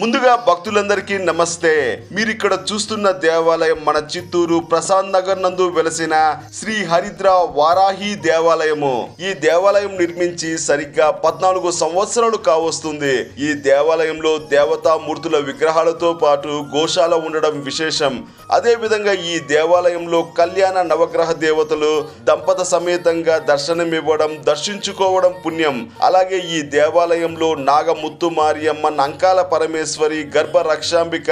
ముందుగా భక్తులందరికీ నమస్తే. మీరిక్కడ చూస్తున్న దేవాలయం మన చిత్తూరు ప్రసాద్ నగర్ నందు వెలసిన శ్రీ హరిద్ర వారాహి దేవాలయము. ఈ దేవాలయం నిర్మించి సరిగ్గా 14 సంవత్సరాలు కావస్తుంది. ఈ దేవాలయంలో దేవతా మూర్తుల విగ్రహాలతో పాటు గోశాల ఉండడం విశేషం. అదే విధంగా ఈ దేవాలయంలో కళ్యాణ నవగ్రహ దేవతలు దంపత సమేతంగా దర్శనమివ్వడం, దర్శించుకోవడం పుణ్యం. అలాగే ఈ దేవాలయంలో నాగముత్తు మారియమ్మ, నంకాల పరమేశ్వరి, గర్భ రక్షాంబిక,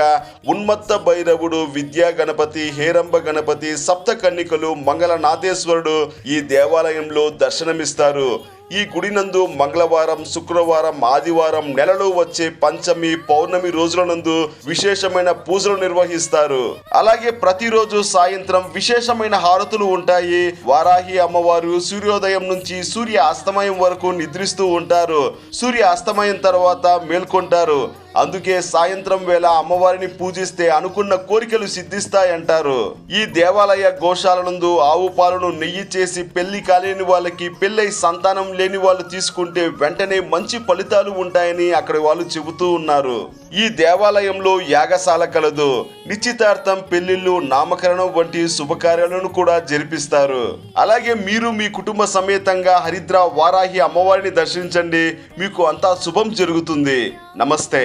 ఉన్మత్త భైరవుడు, విద్యా గణపతి, హేరంబ గణపతి, సప్త కన్నికలు, మంగళనాథేశ్వరుడు ఈ దేవాలయంలో దర్శనమిస్తారు. ఈ గుడి నందు మంగళవారం, శుక్రవారం, ఆదివారం, నెలలో వచ్చే పంచమి, పౌర్ణమి రోజుల నందు విశేషమైన పూజలు నిర్వహిస్తారు. అలాగే ప్రతిరోజు సాయంత్రం విశేషమైన హారతులు ఉంటాయి. వారాహి అమ్మవారు సూర్యోదయం నుంచి సూర్య అస్తమయం వరకు నిద్రిస్తూ ఉంటారు. సూర్య అస్తమయం తర్వాత మేల్కొంటారు. అందుకే సాయంత్రం వేళ అమ్మవారిని పూజిస్తే అనుకున్న కోరికలు సిద్ధిస్తాయంటారు. ఈ దేవాలయ గోశాల నందు ఆవు పాలను నెయ్యి చేసి పెళ్లి కాలేని వాళ్ళకి, పెళ్ళై సంతానం లేని వాళ్ళు తీసుకుంటే వెంటనే మంచి ఫలితాలు ఉంటాయని అక్కడి వాళ్ళు చెబుతూ ఉన్నారు. ఈ దేవాలయంలో యాగశాల కలదు. నిశ్చితార్థం, పెళ్లిళ్ళు, నామకరణం వంటి శుభకార్యాలను కూడా జరిపిస్తారు. అలాగే మీరు మీ కుటుంబ సమేతంగా హరిద్ర వారాహి అమ్మవారిని దర్శించండి. మీకు అంతా శుభం జరుగుతుంది. నమస్తే.